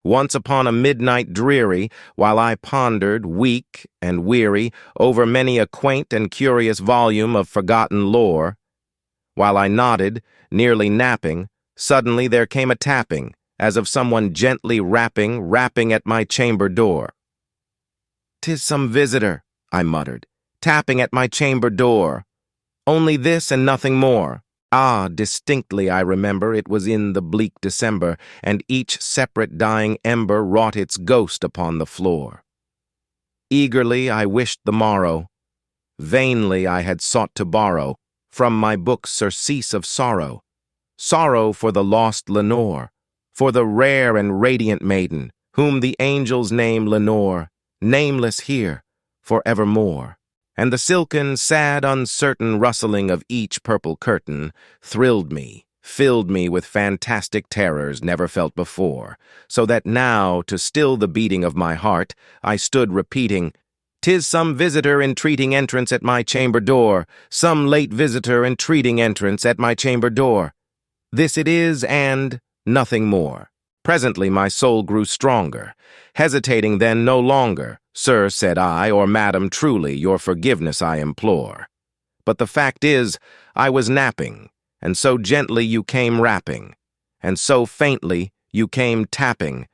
Once upon a midnight dreary, while I pondered, weak and weary, over many a quaint and curious volume of forgotten lore, while I nodded, nearly napping, suddenly there came a tapping, as of someone gently rapping at my chamber door. "'Tis some visitor," I muttered, "tapping at my chamber door. Only this and nothing more." Ah, distinctly I remember it was in the bleak December, and each separate dying ember wrought its ghost upon the floor. Eagerly I wished the morrow. Vainly I had sought to borrow from my book surcease of sorrow. Sorrow for the lost Lenore, for the rare and radiant maiden, whom the angels name Lenore, nameless here, forevermore. And the silken, sad, uncertain rustling of each purple curtain thrilled me, filled me with fantastic terrors never felt before, so that now, to still the beating of my heart, I stood repeating, "'Tis some visitor entreating entrance at my chamber door, some late visitor entreating entrance at my chamber door. This it is, and nothing more." Presently my soul grew stronger, hesitating then no longer. "Sir," said I, "or madam, truly, your forgiveness I implore. But the fact is, I was napping, and so gently you came rapping, and so faintly you came tapping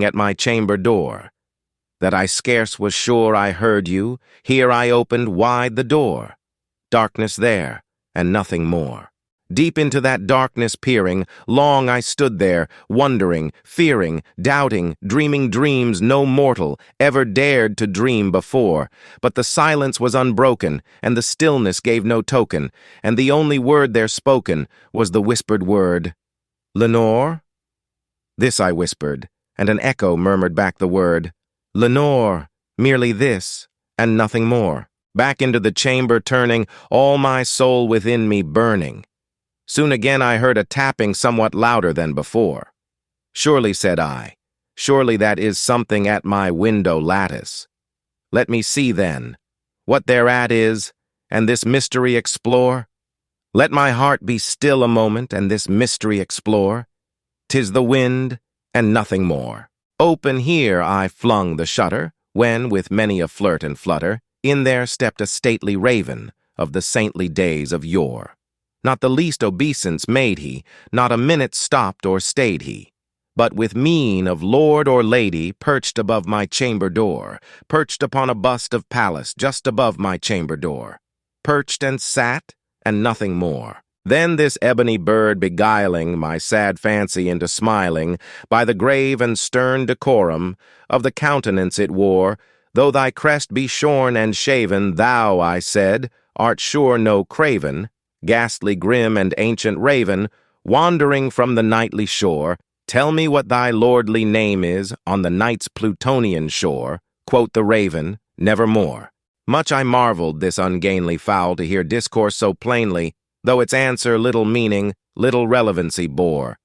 at my chamber door, that I scarce was sure I heard you. Here I opened wide the door. Darkness there, and nothing more. Deep into that darkness peering, long I stood there, wondering, fearing, doubting, dreaming dreams no mortal ever dared to dream before. But the silence was unbroken, and the stillness gave no token, and the only word there spoken was the whispered word, "Lenore?" This I whispered, and an echo murmured back the word, "Lenore, merely this, and nothing more." Back into the chamber turning, all my soul within me burning. Soon again I heard a tapping somewhat louder than before. "Surely," said I, "surely that is something at my window lattice. Let me see, then, what thereat is, and this mystery explore. Let my heart be still a moment, and this mystery explore. 'Tis the wind, and nothing more." Open here I flung the shutter, when, with many a flirt and flutter, in there stepped a stately raven of the saintly days of yore. Not the least obeisance made he, not a minute stopped or stayed he, but with mien of lord or lady perched above my chamber door, perched upon a bust of Pallas just above my chamber door, perched and sat, and nothing more. Then this ebony bird beguiling my sad fancy into smiling, by the grave and stern decorum of the countenance it wore, "Though thy crest be shorn and shaven, thou," I said, "art sure no craven, ghastly, grim, and ancient raven, wandering from the nightly shore. Tell me what thy lordly name is on the night's Plutonian shore." Quoth the raven, "Nevermore." Much I marveled this ungainly fowl to hear discourse so plainly, though its answer little meaning, little relevancy bore.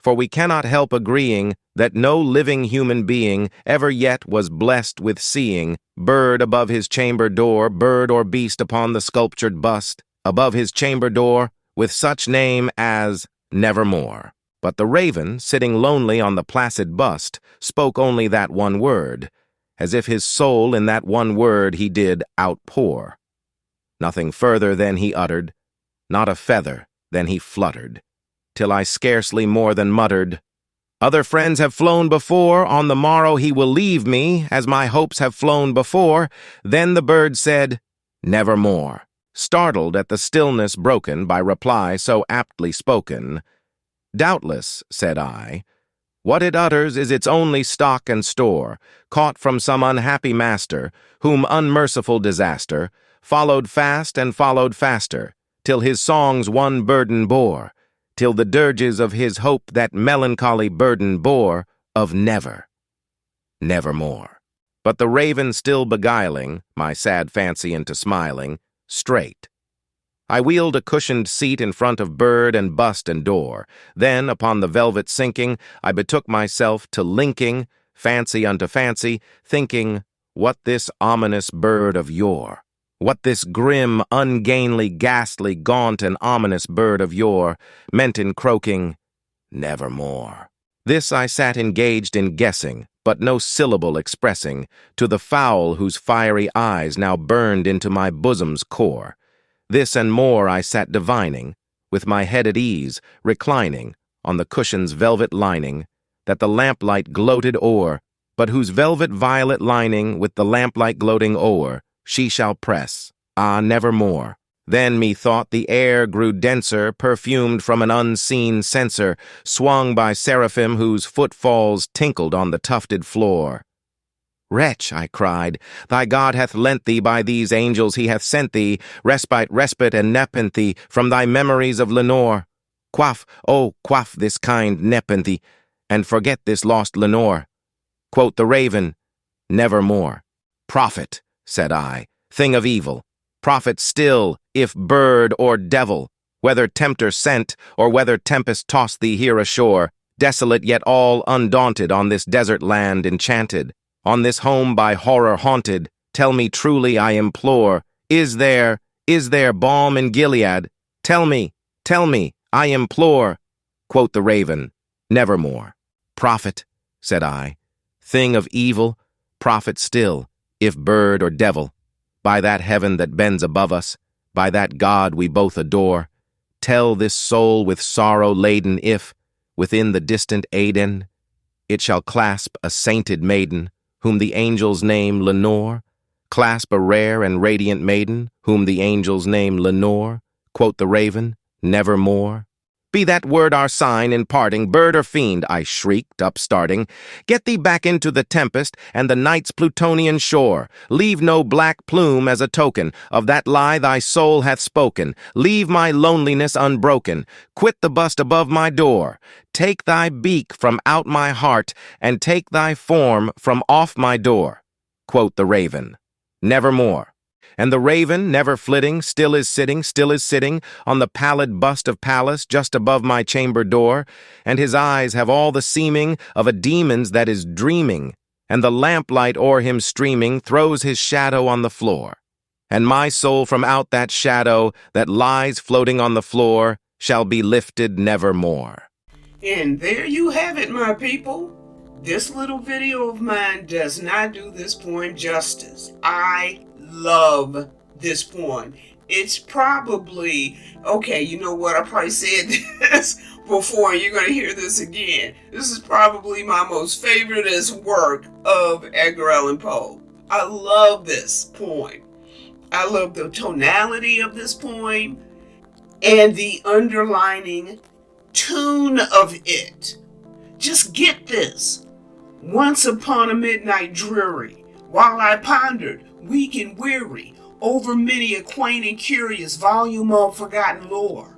For we cannot help agreeing that no living human being ever yet was blessed with seeing bird above his chamber door, bird or beast upon the sculptured bust, above his chamber door, with such name as Nevermore. But the raven, sitting lonely on the placid bust, spoke only that one word, as if his soul in that one word he did outpour. Nothing further than he uttered, not a feather than he fluttered, till I scarcely more than muttered, "Other friends have flown before, on the morrow he will leave me, as my hopes have flown before." Then the bird said, "Nevermore," startled at the stillness broken by reply so aptly spoken. "Doubtless," said I, "what it utters is its only stock and store, caught from some unhappy master, whom unmerciful disaster followed fast and followed faster, till his songs one burden bore, till the dirges of his hope that melancholy burden bore of nevermore." But the raven still beguiling my sad fancy into smiling, straight. I wheeled a cushioned seat in front of bird and bust and door. Then, upon the velvet sinking, I betook myself to linking fancy unto fancy, thinking, what this ominous bird of yore, what this grim, ungainly, ghastly, gaunt, and ominous bird of yore meant in croaking, "Nevermore." This I sat engaged in guessing, but no syllable expressing, to the fowl whose fiery eyes now burned into my bosom's core. This and more I sat divining, with my head at ease, reclining, on the cushion's velvet lining, that the lamplight gloated o'er, but whose velvet violet lining with the lamplight gloating o'er, she shall press, ah, nevermore. Then methought the air grew denser, perfumed from an unseen censer, swung by seraphim whose footfalls tinkled on the tufted floor. Wretch, I cried, thy God hath lent thee, by these angels he hath sent thee, respite, and nepenthe from thy memories of Lenore. Quaff, oh, quaff this kind nepenthe, and forget this lost Lenore. Quoth the raven, nevermore. Prophet, said I, thing of evil, prophet still, if bird or devil, whether tempter sent, or whether tempest tossed thee here ashore, desolate yet all undaunted on this desert land enchanted, on this home by horror haunted, tell me truly, I implore, is there balm in Gilead? Tell me, I implore. Quoth the raven, nevermore. Prophet, said I, thing of evil, prophet still, if bird or devil, by that heaven that bends above us, by that God we both adore, tell this soul with sorrow laden if, within the distant Aden, it shall clasp a sainted maiden, whom the angels name Lenore, clasp a rare and radiant maiden, whom the angels name Lenore, quoth the raven, nevermore. Be that word our sign in parting, bird or fiend, I shrieked, upstarting. Get thee back into the tempest and the night's Plutonian shore. Leave no black plume as a token of that lie thy soul hath spoken. Leave my loneliness unbroken. Quit the bust above my door. Take thy beak from out my heart, and take thy form from off my door. Quoth the raven, nevermore. And the raven, never flitting, still is sitting on the pallid bust of Pallas just above my chamber door, and his eyes have all the seeming of a demon's that is dreaming, and the lamplight o'er him streaming throws his shadow on the floor. And my soul from out that shadow that lies floating on the floor shall be lifted nevermore. And there you have it, my people. This little video of mine does not do this poem justice. I love this poem. It's probably, okay, you know what, I probably said this before, and you're going to hear this again. This is probably my most favoriteest work of Edgar Allan Poe. I love this poem. I love the tonality of this poem and the underlining tune of it. Just get this. Once upon a midnight dreary, while I pondered, weak and weary, over many a quaint and curious volume of forgotten lore.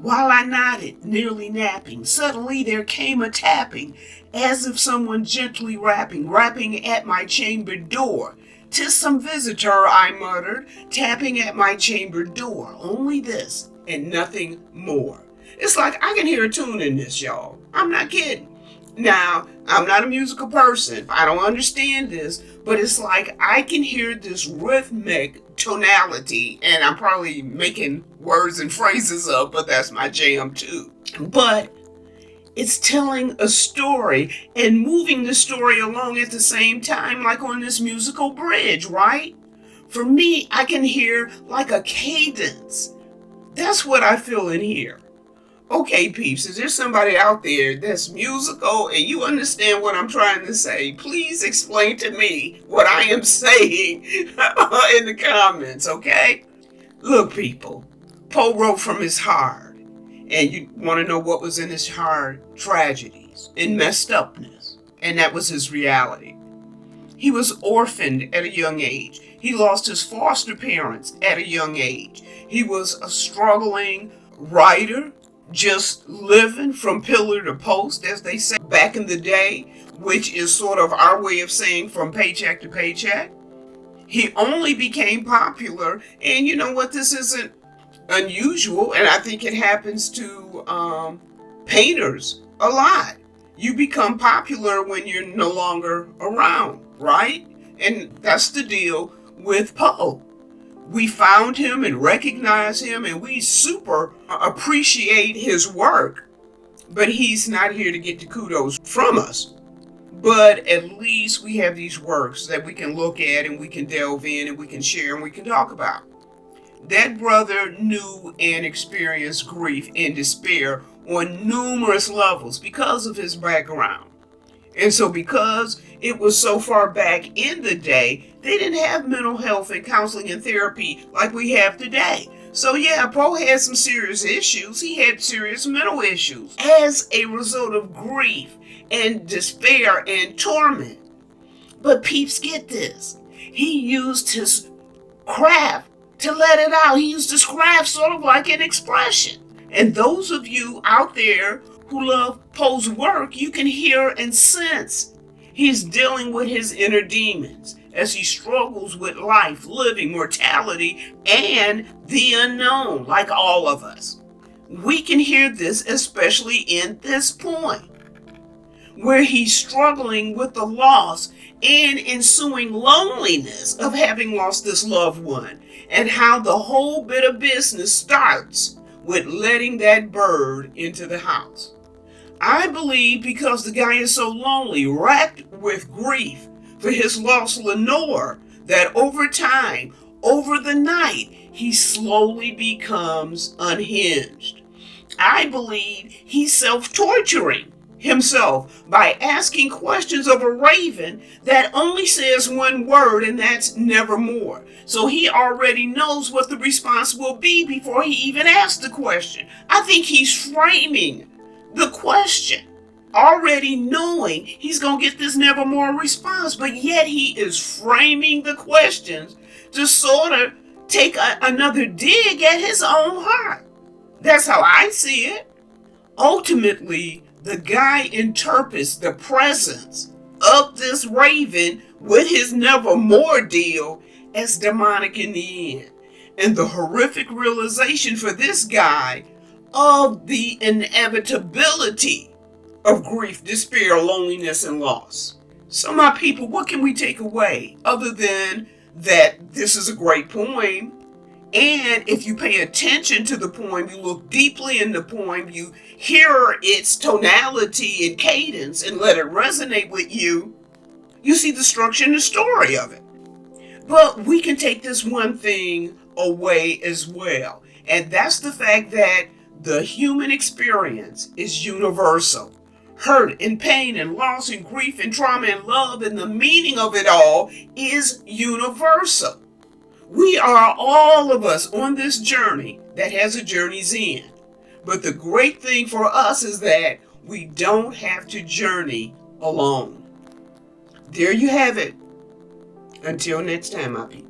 While I nodded, nearly napping, suddenly there came a tapping, as if someone gently rapping at my chamber door. "'Tis some visitor," I muttered, tapping at my chamber door. Only this, and nothing more. It's like I can hear a tune in this, y'all. I'm not kidding. Now, I'm not a musical person. I don't understand this, but it's like I can hear this rhythmic tonality, and I'm probably making words and phrases up, but that's my jam too. But it's telling a story and moving the story along at the same time, like on this musical bridge, right? For me, I can hear like a cadence. That's what I feel in here. Okay, peeps, is there somebody out there that's musical and you understand what I'm trying to say? Please explain to me what I am saying in the comments, okay? Look, people, Poe wrote from his heart, and you want to know what was in his heart? Tragedies and messed upness, and that was his reality. He was orphaned at a young age. He lost his foster parents at a young age. He was a struggling writer, just living from pillar to post, as they say back in the day, which is sort of our way of saying from paycheck to paycheck. He only became popular, and you know what, this isn't unusual, and I think it happens to painters a lot. You become popular when you're no longer around, right? And that's the deal with Poe. We found him and recognized him, and we super appreciate his work. But he's not here to get the kudos from us. But at least we have these works that we can look at and we can delve in and we can share and we can talk about. That brother knew and experienced grief and despair on numerous levels because of his background. And so because it was so far back in the day, they didn't have mental health and counseling and therapy like we have today. So yeah, Poe had some serious issues. He had serious mental issues as a result of grief and despair and torment. But peeps, get this. He used his craft to let it out. He used his craft sort of like an expression. And those of you out there who love Poe's work, you can hear and sense he's dealing with his inner demons as he struggles with life, living, mortality, and the unknown, like all of us. We can hear this especially in this point, where he's struggling with the loss and ensuing loneliness of having lost this loved one, and how the whole bit of business starts with letting that bird into the house. I believe because the guy is so lonely, racked with grief for his lost Lenore, that over time, over the night, he slowly becomes unhinged. I believe he's self-torturing himself by asking questions of a raven that only says one word, and that's nevermore. So he already knows what the response will be before he even asks the question. I think he's framing the question, already knowing he's going to get this nevermore response, but yet he is framing the questions to sort of take another dig at his own heart. That's how I see it. Ultimately, the guy interprets the presence of this raven with his nevermore deal as demonic in the end. And the horrific realization for this guy of the inevitability of grief, despair, loneliness, and loss. So my people, what can we take away other than that this is a great poem? And if you pay attention to the poem, you look deeply in the poem, you hear its tonality and cadence and let it resonate with you, you see the structure and the story of it. But we can take this one thing away as well, and that's the fact that the human experience is universal. Hurt and pain and loss and grief and trauma and love and the meaning of it all is universal. We are all of us on this journey that has a journey's end. But the great thing for us is that we don't have to journey alone. There you have it. Until next time, my people.